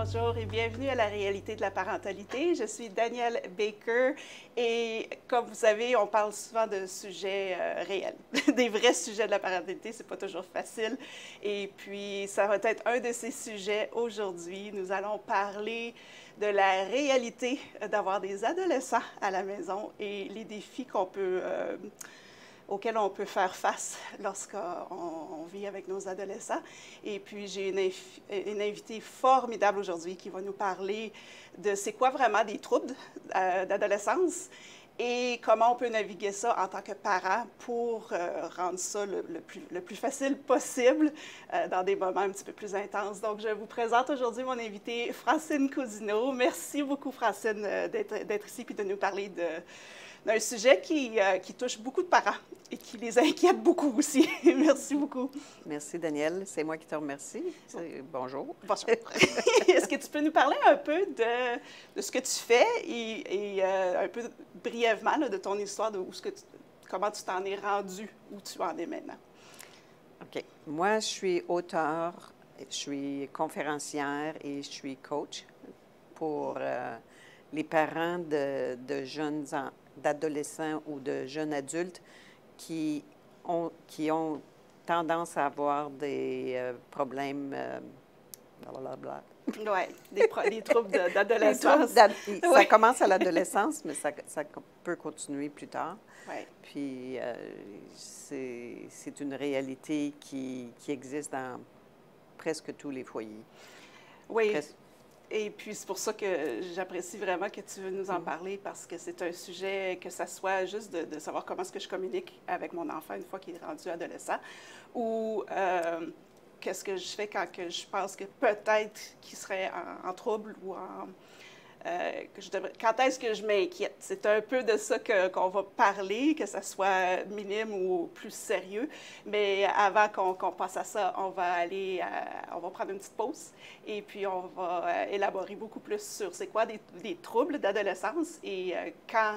bonjour et bienvenue à la réalité de la parentalité. Je suis Danielle Baker et comme vous savez, on parle souvent de sujets réels, des vrais sujets de la parentalité. C'est pas toujours facile. Et puis, ça va être un de ces sujets aujourd'hui. Nous allons parler de la réalité d'avoir des adolescents à la maison et les défis auxquels on peut faire face lorsqu'on vit avec nos adolescents. Et puis, j'ai une invitée formidable aujourd'hui qui va nous parler de c'est quoi vraiment des troubles d'adolescence et comment on peut naviguer ça en tant que parent pour rendre ça le plus facile possible dans des moments un petit peu plus intenses. Donc, je vous présente aujourd'hui mon invitée Francine Cousineau. Merci beaucoup, Francine, d'être ici et de nous parler d'un sujet qui touche beaucoup de parents et qui les inquiète beaucoup aussi. Merci beaucoup. Merci, Danielle. C'est moi qui te remercie. Bonjour. Bonjour. Est-ce que tu peux nous parler un peu de ce que tu fais et un peu brièvement là, de ton histoire, comment tu t'en es rendu, où tu en es maintenant? OK. Moi, je suis auteure, je suis conférencière et je suis coach pour les parents de jeunes d'adolescents ou de jeunes adultes qui ont tendance à avoir des problèmes, blablabla. Oui, des troubles d'adolescence. Ça commence à l'adolescence, mais ça peut continuer plus tard. Ouais. Puis, c'est une réalité qui existe dans presque tous les foyers. Oui. Et puis, c'est pour ça que j'apprécie vraiment que tu veux nous en parler, parce que c'est un sujet, que ça soit juste de savoir comment est-ce que je communique avec mon enfant une fois qu'il est rendu adolescent, ou qu'est-ce que je fais quand que je pense que peut-être qu'il serait en trouble ou quand est-ce que je m'inquiète? C'est un peu de ça qu'on va parler, que ça soit minime ou plus sérieux. Mais avant qu'on passe à ça, on va prendre une petite pause et puis on va élaborer beaucoup plus sur c'est quoi des troubles d'adolescence et quand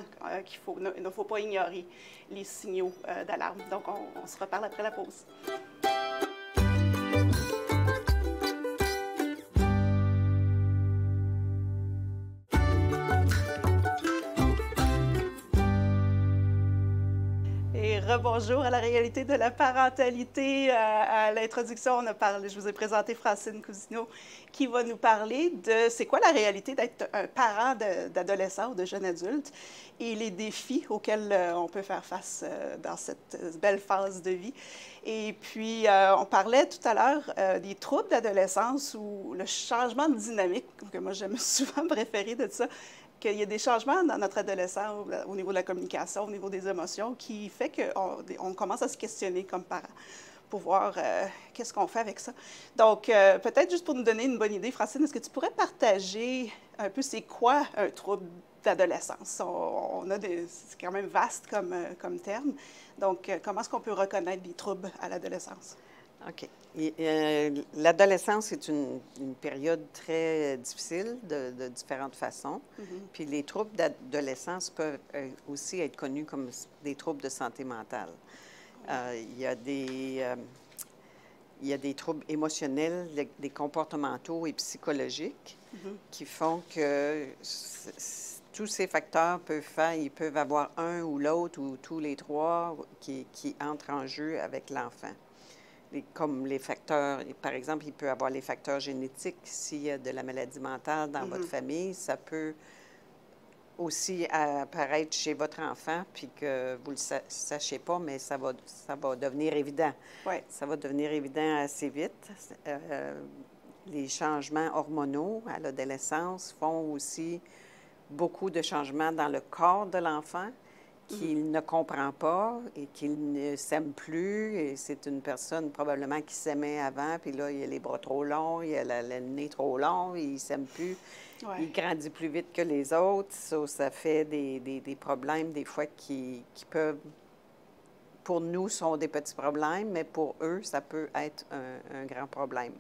il ne faut pas ignorer les signaux d'alarme. Donc, on se reparle après la pause. Rebonjour à la réalité de la parentalité. À l'introduction, je vous ai présenté Francine Cousineau qui va nous parler de c'est quoi la réalité d'être un parent d'adolescent ou de jeune adulte et les défis auxquels on peut faire face dans cette belle phase de vie. Et puis, on parlait tout à l'heure des troubles d'adolescence ou le changement de dynamique, que moi j'aime souvent préférer de ça, qu'il y a des changements dans notre adolescent au niveau de la communication, au niveau des émotions, qui fait qu'on commence à se questionner comme parents pour voir qu'est-ce qu'on fait avec ça. Donc, peut-être juste pour nous donner une bonne idée, Francine, est-ce que tu pourrais partager un peu c'est quoi un trouble d'adolescence? C'est quand même vaste comme terme. Donc, comment est-ce qu'on peut reconnaître des troubles à l'adolescence? OK. L'adolescence est une période très difficile de différentes façons. Puis les troubles d'adolescence peuvent aussi être connus comme des troubles de santé mentale. Il y a des troubles émotionnels, des comportementaux et psychologiques qui font que tous ces facteurs ils peuvent avoir un ou l'autre ou tous les trois qui entrent en jeu avec l'enfant. Comme les facteurs, par exemple, il peut y avoir les facteurs génétiques. S'il y a de la maladie mentale dans votre famille, ça peut aussi apparaître chez votre enfant, puis que vous ne le sachiez pas, mais ça va devenir évident. Ouais. Ça va devenir évident assez vite. Les changements hormonaux à l'adolescence font aussi beaucoup de changements dans le corps de l'enfant, qu'il ne comprend pas et qu'il ne s'aime plus. Et c'est une personne probablement qui s'aimait avant, puis là, il a les bras trop longs, il a le nez trop long, il ne s'aime plus. Ouais. Il grandit plus vite que les autres. Ça fait des problèmes, des fois, qui peuvent, pour nous, sont des petits problèmes, mais pour eux, ça peut être un grand problème.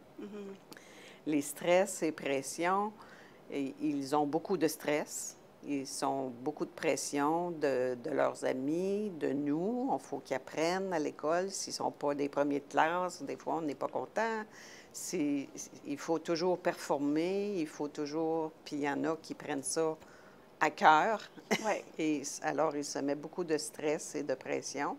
Les stress et pressions, ils ont beaucoup de stress. Ils ont beaucoup de pression de leurs amis, de nous. Il faut qu'ils apprennent à l'école. S'ils ne sont pas des premiers de classe, des fois, on n'est pas content. il faut toujours performer, il faut toujours... Puis il y en a qui prennent ça à cœur. Ouais. Et alors, il se met beaucoup de stress et de pression.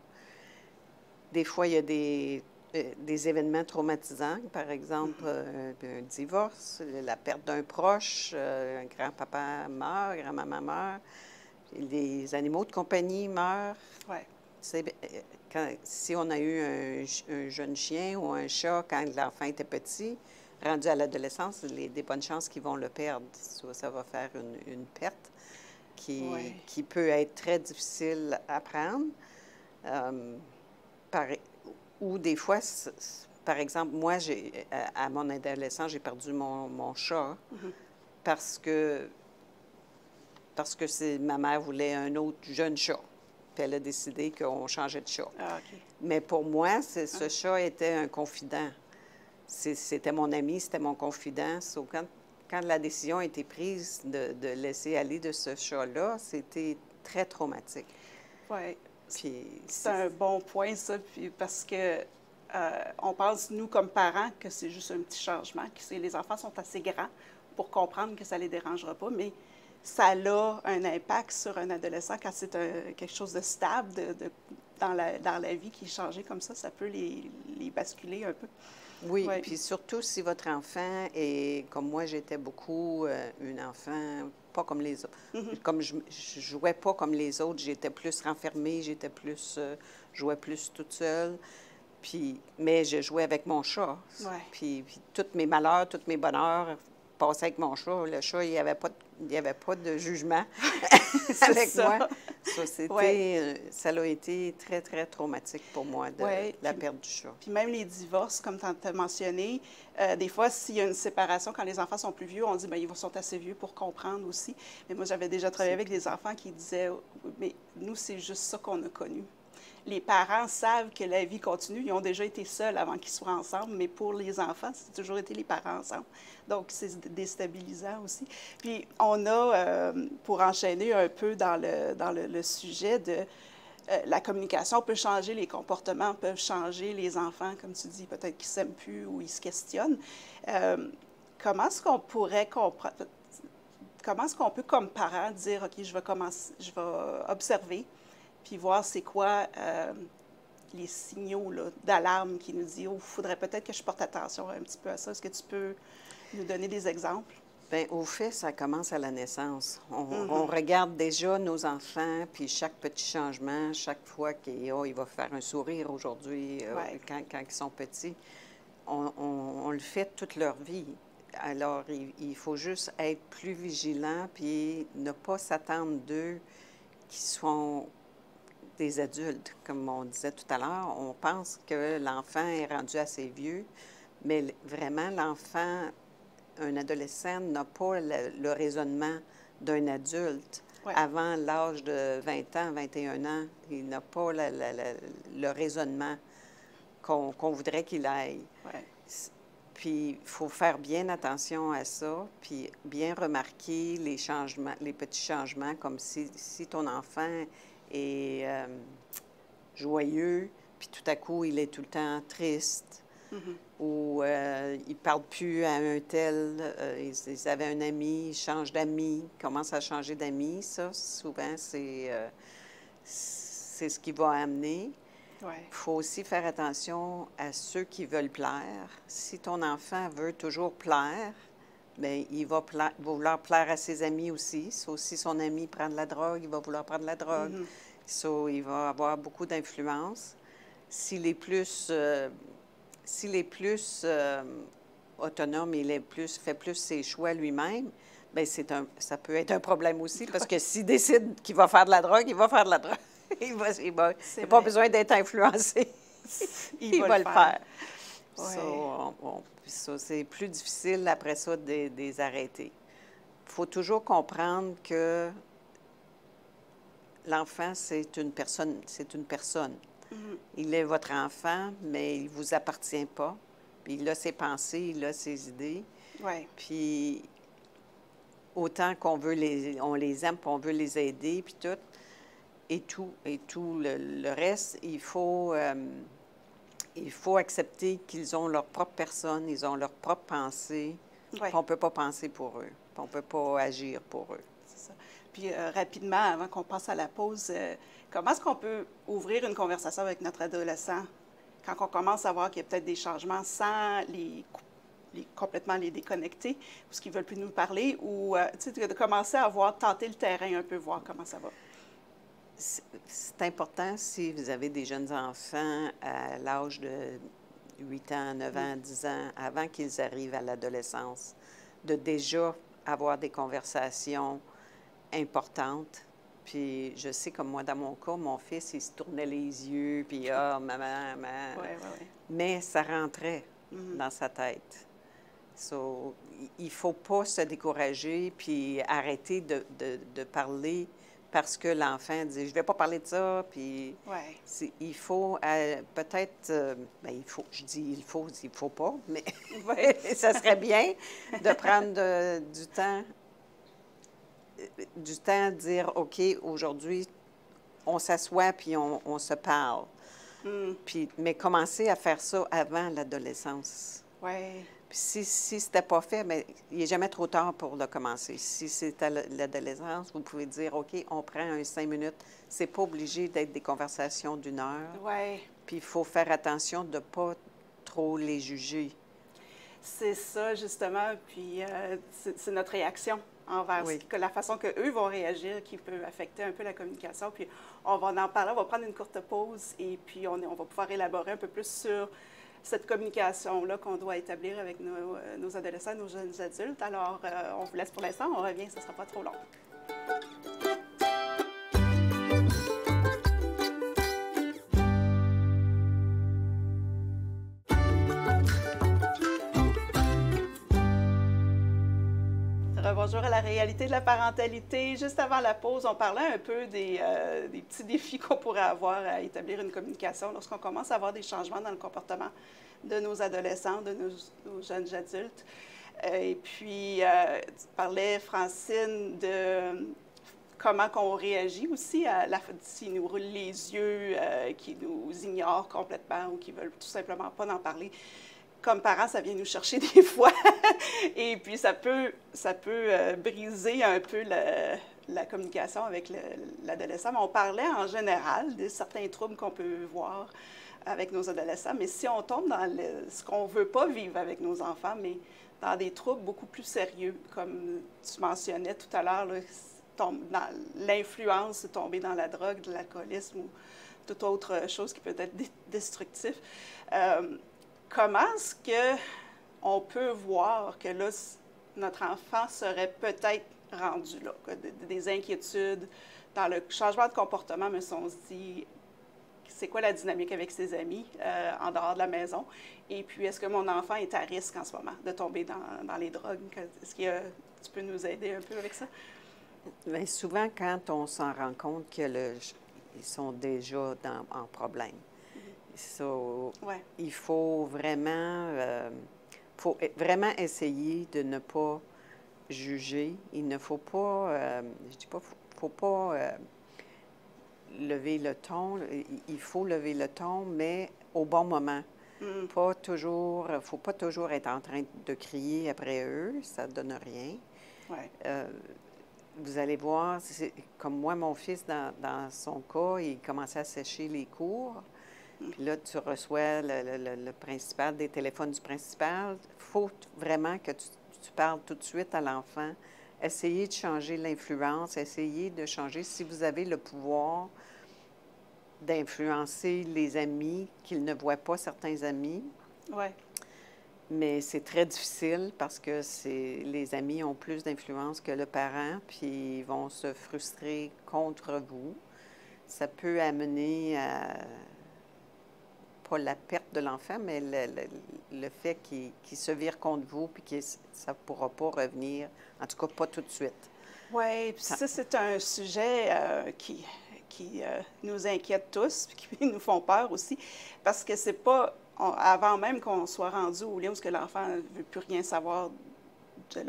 Des fois, il y a des événements traumatisants, par exemple un divorce, la perte d'un proche, un grand-papa meurt, grand-maman meurt, les animaux de compagnie meurent. Ouais. Si on a eu un jeune chien ou un chat quand l'enfant était petit, rendu à l'adolescence, des bonnes chances qu'ils vont le perdre. Ça va faire une perte qui peut être très difficile à prendre. Ou des fois, par exemple, moi, à mon adolescence, j'ai perdu mon chat parce que ma mère voulait un autre jeune chat. Puis elle a décidé qu'on changeait de chat. Ah, OK. Mais pour moi, ce chat était un confident. C'était mon ami, c'était mon confident. Quand la décision a été prise de laisser aller de ce chat-là, c'était très traumatique. Oui. Puis c'est un bon point, ça, puis parce que on pense, nous, comme parents, que c'est juste un petit changement, que les enfants sont assez grands pour comprendre que ça ne les dérangera pas, mais ça a un impact sur un adolescent quand c'est quelque chose de stable dans la vie qui est changé comme ça peut les basculer un peu. Oui, puis surtout si votre enfant est, comme moi, j'étais beaucoup un enfant, pas comme les autres. Comme je jouais pas comme les autres, j'étais plus renfermée, jouais plus toute seule. Mais je jouais avec mon chat. Puis tous mes malheurs, tous mes bonheurs passaient avec mon chat. Le chat, il n'y avait pas de jugement avec moi. Ça a été très, très traumatique pour moi, la perte du chat. Puis même les divorces, comme tu as mentionné, des fois, s'il y a une séparation, quand les enfants sont plus vieux, on dit, bien, ils sont assez vieux pour comprendre aussi. Mais moi, j'avais déjà travaillé avec des enfants qui disaient, mais nous, c'est juste ça qu'on a connu. Les parents savent que la vie continue. Ils ont déjà été seuls avant qu'ils soient ensemble, mais pour les enfants, c'est toujours été les parents ensemble. Donc, c'est déstabilisant aussi. Puis, on a, pour enchaîner un peu dans le sujet de la communication peut changer, les comportements peuvent changer, les enfants, comme tu dis, peut-être qu'ils ne s'aiment plus ou ils se questionnent. Comment est-ce qu'on pourrait comprendre... Comment est-ce qu'on peut, comme parents, dire, OK, je vais observer, puis voir c'est quoi les signaux d'alarme qui nous disent, oh, il faudrait peut-être que je porte attention un petit peu à ça. Est-ce que tu peux nous donner des exemples? Bien, au fait, ça commence à la naissance. On regarde déjà nos enfants, puis chaque petit changement, chaque fois qu'il va faire un sourire aujourd'hui, quand ils sont petits, on le fait toute leur vie. Alors, il faut juste être plus vigilant, puis ne pas s'attendre d'eux qu'ils soient des adultes. Comme on disait tout à l'heure, on pense que l'enfant est rendu assez vieux, mais vraiment, l'enfant, un adolescent, n'a pas le raisonnement d'un adulte. Avant l'âge de 20 ans, 21 ans, il n'a pas le raisonnement qu'on voudrait qu'il aille. Puis, il faut faire bien attention à ça, puis bien remarquer les changements, les petits changements, comme si ton enfant est joyeux, puis tout à coup, il est tout le temps triste, ou il ne parle plus à un tel, ils avaient un ami, ils changent d'amis, ils commencent à changer d'amis. Ça, souvent, c'est ce qui va amener. Il faut aussi faire attention à ceux qui veulent plaire. Si ton enfant veut toujours plaire, bien, il va vouloir plaire à ses amis aussi. Si son ami prend de la drogue, il va vouloir prendre de la drogue. Il va avoir beaucoup d'influence. S'il est plus, autonome, fait plus ses choix lui-même, bien, ça peut être un problème aussi, parce que s'il décide qu'il va faire de la drogue, il va faire de la drogue. Il n'a pas besoin d'être influencé. il va le faire. Ça, c'est plus difficile après ça de les arrêter. Il faut toujours comprendre que l'enfant, c'est une personne. Il est votre enfant, mais il ne vous appartient pas. Puis il a ses pensées, il a ses idées. Puis autant on les aime, puis on veut les aider, puis tout. Et tout le reste, il faut il faut accepter qu'ils ont leur propre personne, ils ont leur propre pensée. Ouais. On ne peut pas penser pour eux. On ne peut pas agir pour eux. C'est ça. Puis rapidement, avant qu'on passe à la pause, comment est-ce qu'on peut ouvrir une conversation avec notre adolescent quand on commence à voir qu'il y a peut-être des changements sans complètement les déconnecter, parce qu'ils ne veulent plus nous parler, ou de commencer à tenter le terrain un peu, voir comment ça va? C'est important si vous avez des jeunes enfants à l'âge de 8 ans, 9 ans, 10 ans, avant qu'ils arrivent à l'adolescence, de déjà avoir des conversations importantes. Puis je sais, comme moi, dans mon cas, mon fils, il se tournait les yeux, puis « Ah, maman, maman! Ouais, ouais, ouais. » Mais ça rentrait dans sa tête. So, il ne faut pas se décourager puis arrêter de parler parce que l'enfant dit « Je ne vais pas parler de ça », puis ouais. il faut peut-être, bien, il faut, je dis il faut pas, mais Ouais. ça serait bien de prendre du temps à dire « OK, aujourd'hui, on s'assoit puis on se parle ». Puis, mais commencer à faire ça avant l'adolescence. Oui. Puis si ce n'était pas fait, bien, il n'est jamais trop tard pour le commencer. Si c'est à l'adolescence, vous pouvez dire, OK, on prend 5 minutes. Ce n'est pas obligé d'être des conversations d'1 heure. Oui. Puis il faut faire attention de ne pas trop les juger. C'est ça, justement. Puis c'est notre réaction envers la façon qu'eux vont réagir qui peut affecter un peu la communication. Puis on va en parler, on va prendre une courte pause et puis on va pouvoir élaborer un peu plus sur cette communication-là qu'on doit établir avec nos adolescents, nos jeunes adultes. Alors, on vous laisse pour l'instant, on revient, ce ne sera pas trop long. Bonjour à la réalité de la parentalité. Juste avant la pause, on parlait un peu des petits défis qu'on pourrait avoir à établir une communication lorsqu'on commence à avoir des changements dans le comportement de nos adolescents, de nos jeunes adultes. Et puis, tu parlais, Francine, de comment qu'on réagit aussi s'ils nous roulent les yeux, qu'ils nous ignorent complètement ou qu'ils veulent tout simplement pas en parler. Comme parents, ça vient nous chercher des fois. Et puis, ça peut briser un peu la communication avec l'adolescent. Mais on parlait en général de certains troubles qu'on peut voir avec nos adolescents. Mais si on tombe dans ce qu'on ne veut pas vivre avec nos enfants, mais dans des troubles beaucoup plus sérieux, comme tu mentionnais tout à l'heure, l'influence de tomber dans la drogue, de l'alcoolisme ou toute autre chose qui peut être destructif. Comment est-ce qu'on peut voir que là, notre enfant serait peut-être rendu là, des inquiétudes dans le changement de comportement, mais si on se dit, c'est quoi la dynamique avec ses amis en dehors de la maison? Et puis, est-ce que mon enfant est à risque en ce moment de tomber dans les drogues? Est-ce que tu peux nous aider un peu avec ça? Bien, souvent, quand on s'en rend compte qu'ils sont déjà en problème, il faut vraiment essayer de ne pas juger. Il ne faut pas, je dis pas, faut pas lever le ton. Il faut lever le ton, mais au bon moment. Pas toujours, faut pas toujours être en train de crier après eux, ça ne donne rien. Ouais. Vous allez voir, comme moi, mon fils, dans son cas, il commençait à sécher les cours. Puis là, tu reçois le principal, des téléphones du principal. Il faut vraiment que tu parles tout de suite à l'enfant. Essayez de changer l'influence, essayez de changer, si vous avez le pouvoir d'influencer les amis, qu'ils ne voient pas certains amis. Oui. Mais c'est très difficile parce que les amis ont plus d'influence que le parent, puis ils vont se frustrer contre vous. Ça peut amener à pas la perte de l'enfant, mais le fait qu'il se vire contre vous puis que ça ne pourra pas revenir, en tout cas pas tout de suite. Oui, puis ça, c'est un sujet qui nous inquiète tous puis qui nous font peur aussi, parce que c'est pas, avant même qu'on soit rendu au lieu où l'enfant ne veut plus rien savoir de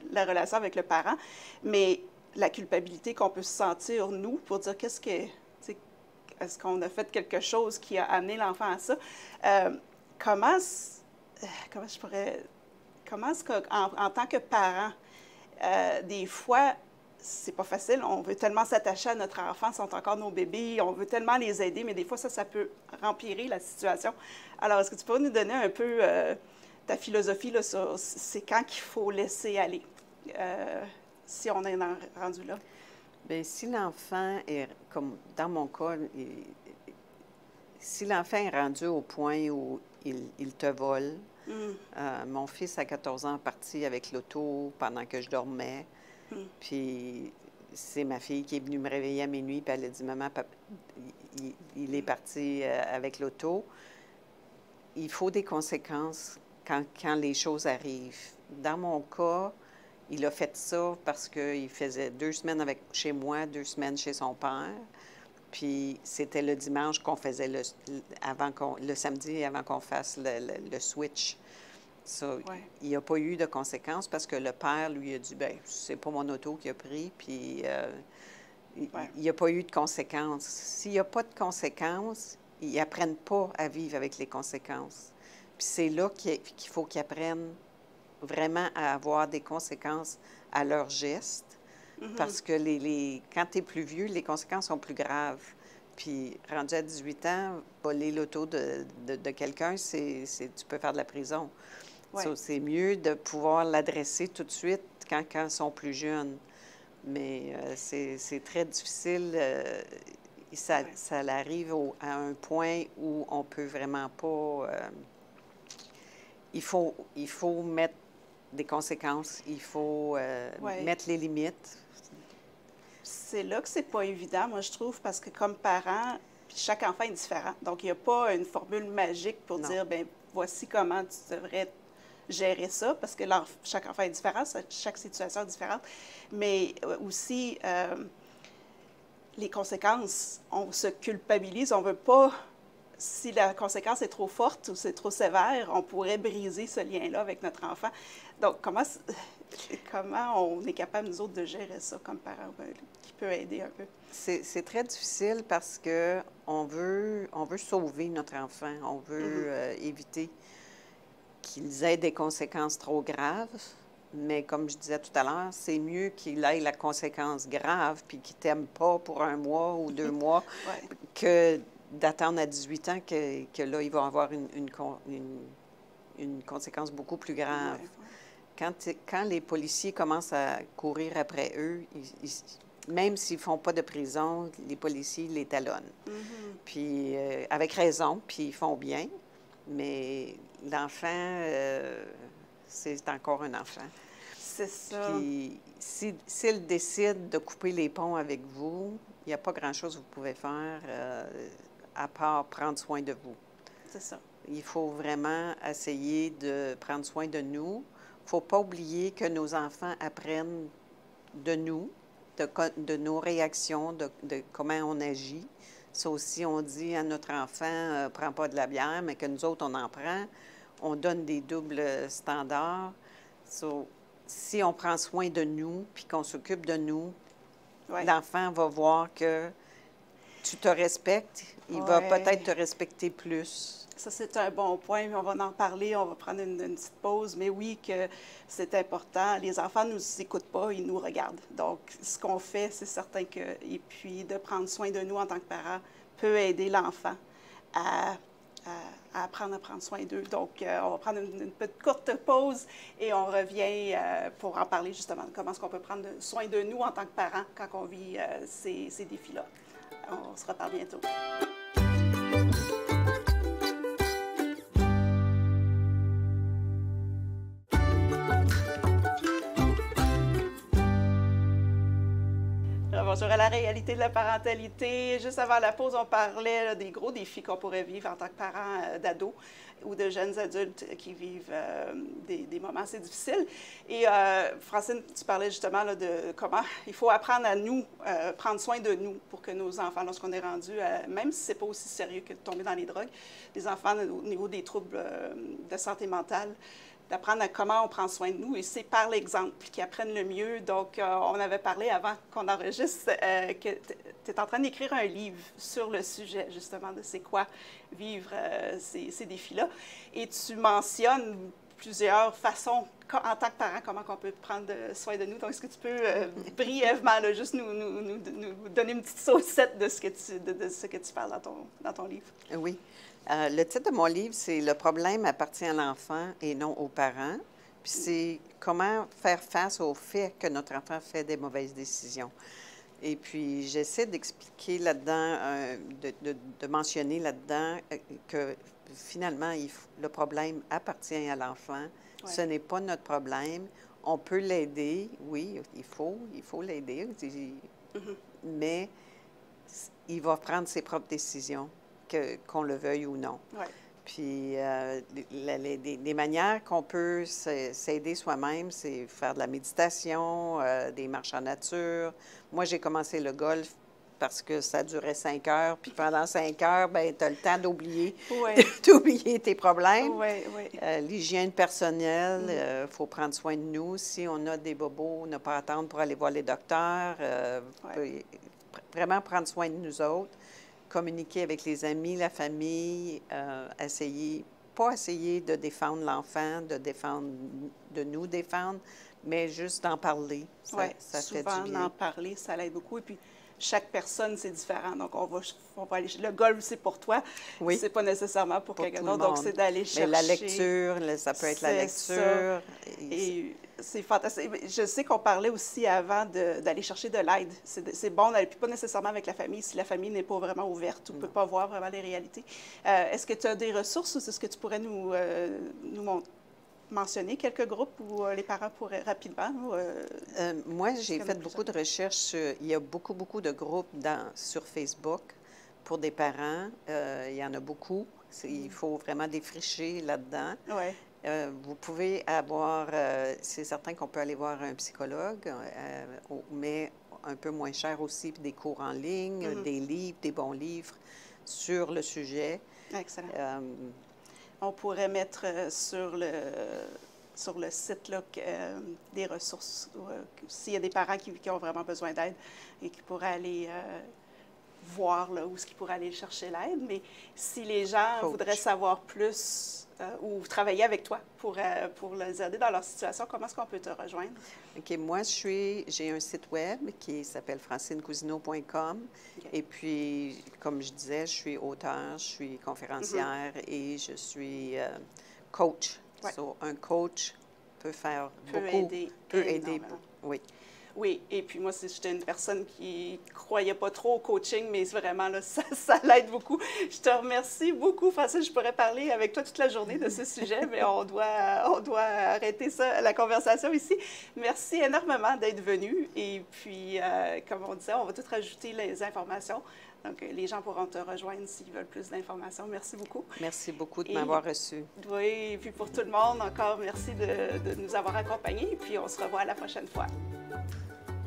la relation avec le parent, mais la culpabilité qu'on peut se sentir, nous, pour dire est-ce qu'on a fait quelque chose qui a amené l'enfant à ça? Comment, comment je pourrais, comment est-ce qu'en tant que parent, des fois, c'est pas facile. On veut tellement s'attacher à notre enfant, ils sont encore nos bébés, on veut tellement les aider, mais des fois, ça peut empirer la situation. Alors, est-ce que tu pourrais nous donner un peu ta philosophie là, sur c'est quand qu'il faut laisser aller, si on est rendu là? Bien, si l'enfant est, comme dans mon cas, si l'enfant est rendu au point où il te vole, mon fils à 14 ans est parti avec l'auto pendant que je dormais, puis c'est ma fille qui est venue me réveiller à minuit, puis elle a dit, « Maman, papa, il est parti avec l'auto. » Il faut des conséquences quand les choses arrivent. Dans mon cas, il a fait ça parce qu'il faisait 2 semaines chez moi, 2 semaines chez son père. Puis c'était le dimanche qu'on faisait le samedi avant qu'on fasse le switch. Ça, il n'y a pas eu de conséquences parce que le père, lui, a dit, bien, c'est pas mon auto qui a pris, puis il n'y a pas eu de conséquences. S'il n'y a pas de conséquences, ils n'apprennent pas à vivre avec les conséquences. Puis c'est là qu'il faut qu'ils apprennent vraiment à avoir des conséquences à leurs gestes, parce que quand tu es plus vieux, les conséquences sont plus graves. Puis rendu à 18 ans, voler l'auto de quelqu'un, tu peux faire de la prison. So, c'est mieux de pouvoir l'adresser tout de suite quand ils sont plus jeunes. Mais c'est très difficile. Ça arrive à un point où on peut vraiment pas... il faut mettre des conséquences, il faut mettre les limites. C'est là que c'est pas évident, moi, je trouve, parce que comme parent, chaque enfant est différent. Donc, il n'y a pas une formule magique pour dire, bien, voici comment tu devrais gérer ça, parce que chaque enfant est différent, chaque situation est différente. Mais aussi, les conséquences, on se culpabilise, on ne veut pas... Si la conséquence est trop forte ou c'est trop sévère, on pourrait briser ce lien-là avec notre enfant. Donc, comment on est capable, nous autres, de gérer ça comme parents, qui peut aider un peu? C'est très difficile parce qu'on veut sauver notre enfant. On veut éviter qu'ils aient des conséquences trop graves. Mais comme je disais tout à l'heure, c'est mieux qu'il ait la conséquence grave puis qu'il ne t'aime pas pour 1 mois ou 2 mois que d'attendre à 18 ans que là, il va avoir une conséquence beaucoup plus grave. Quand les policiers commencent à courir après eux, même s'ils ne font pas de prison, les policiers les talonnent. Puis, avec raison, puis ils font bien, mais l'enfant, c'est encore un enfant. C'est ça. Puis, s'il décide de couper les ponts avec vous, il n'y a pas grand-chose que vous pouvez faire à part prendre soin de vous. C'est ça. Il faut vraiment essayer de prendre soin de nous. Il ne faut pas oublier que nos enfants apprennent de nous, de nos réactions, de comment on agit. Ça aussi, on dit à notre enfant, prends pas de la bière, mais que nous autres, on en prend. On donne des doubles standards. So, si on prend soin de nous, puis qu'on s'occupe de nous, l'enfant va voir que tu te respectes, il va peut-être te respecter plus. Ça, c'est un bon point. On va en parler, on va prendre une petite pause. Mais oui, que c'est important. Les enfants ne nous écoutent pas, ils nous regardent. Donc, ce qu'on fait, c'est certain que... Et puis, de prendre soin de nous en tant que parents peut aider l'enfant à apprendre à prendre soin d'eux. Donc, on va prendre une petite courte pause et on revient pour en parler justement de comment est-ce qu'on peut prendre soin de nous en tant que parents quand on vit ces défis-là. On se reparle bientôt. Bonjour à la réalité de la parentalité. Juste avant la pause, on parlait là, des gros défis qu'on pourrait vivre en tant que parents d'ados ou de jeunes adultes qui vivent des moments assez difficiles. Et Francine, tu parlais justement là, de comment il faut apprendre à nous, prendre soin de nous pour que nos enfants, lorsqu'on est rendu, même si ce n'est pas aussi sérieux que de tomber dans les drogues, les enfants au niveau des troubles de santé mentale, d'apprendre à comment on prend soin de nous, et c'est par l'exemple qu'ils apprennent le mieux. Donc, on avait parlé avant qu'on enregistre que tu es en train d'écrire un livre sur le sujet, justement, de c'est quoi vivre ces défis-là. Et tu mentionnes plusieurs façons, en tant que parent, comment on peut prendre soin de nous. Donc, est-ce que tu peux brièvement là, juste nous donner une petite saucette de ce que tu parles dans ton livre? Oui. Le titre de mon livre, c'est « Le problème appartient à l'enfant et non aux parents ». Puis c'est comment faire face au fait que notre enfant fait des mauvaises décisions. Et puis, j'essaie d'expliquer là-dedans, de mentionner là-dedans que finalement, le problème appartient à l'enfant. Ouais. Ce n'est pas notre problème. On peut l'aider, oui, il faut l'aider, mais il va prendre ses propres décisions, qu'on le veuille ou non. Ouais. Puis, les manières qu'on peut s'aider soi-même, c'est faire de la méditation, des marches en nature. Moi, j'ai commencé le golf parce que ça durait 5 heures. Puis pendant 5 heures, bien, tu as le temps d'oublier d'oublier tes problèmes. L'hygiène personnelle, il faut prendre soin de nous. Si on a des bobos, ne pas attendre pour aller voir les docteurs. Vraiment prendre soin de nous autres. Communiquer avec les amis, la famille, pas essayer de défendre l'enfant, de nous défendre, mais juste d'en parler. Ça souvent, fait du bien. En parler, ça l'aide beaucoup. Et puis, chaque personne, c'est différent. Donc, on va aller... Le golf, c'est pour toi. Oui. C'est pas nécessairement pour quelqu'un d'autre. Donc, c'est d'aller chercher... Mais la lecture, ça peut être la lecture. Et c'est fantastique. Je sais qu'on parlait aussi avant d'aller chercher de l'aide. C'est bon d'aller, puis pas nécessairement avec la famille, si la famille n'est pas vraiment ouverte ou ne peut pas voir vraiment les réalités. Est-ce que tu as des ressources ou est-ce que tu pourrais nous mentionner quelques groupes où les parents pourraient rapidement... moi, j'ai fait beaucoup de recherches. Il y a beaucoup de groupes sur Facebook pour des parents. Il y en a beaucoup. Il faut vraiment défricher là-dedans. Ouais. Vous pouvez avoir... c'est certain qu'on peut aller voir un psychologue, mais un peu moins cher aussi, puis des cours en ligne, des livres, des bons livres sur le sujet. Excellent. On pourrait mettre sur le site là, des ressources, s'il y a des parents qui ont vraiment besoin d'aide et qui pourraient aller voir là, où est-ce qu'ils pourraient aller chercher l'aide. Mais si les gens voudraient savoir plus ou travailler avec toi pour les aider dans leur situation, comment est-ce qu'on peut te rejoindre? OK. Moi, j'ai un site web qui s'appelle francinecousineau.com. Okay. Et puis, comme je disais, je suis auteure, je suis conférencière et je suis coach. Ouais. So, un coach peut faire peut aider. Oui. Oui, et puis moi, j'étais une personne qui ne croyait pas trop au coaching, mais vraiment, là, ça l'aide beaucoup. Je te remercie beaucoup, Francine. Je pourrais parler avec toi toute la journée de ce sujet, mais on doit arrêter la conversation ici. Merci énormément d'être venu. Et puis, comme on disait, on va tout rajouter les informations. Donc, les gens pourront te rejoindre s'ils veulent plus d'informations. Merci beaucoup. Merci beaucoup de m'avoir reçu. Oui, et puis pour tout le monde, encore merci de nous avoir accompagnés. Et puis, on se revoit la prochaine fois.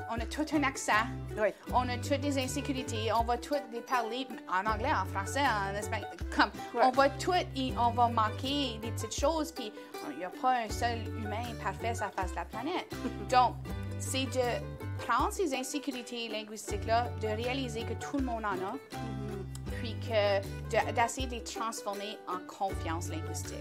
On a tout un accent, oui. On a toutes des insécurités, on va toutes les parler en anglais, en français, en espagnol, comme on va toutes, on va manquer des petites choses, puis il n'y a pas un seul humain parfait sur la face de la planète. Donc, c'est de prendre ces insécurités linguistiques-là, de réaliser que tout le monde en a, puis d'essayer de les transformer en confiance linguistique.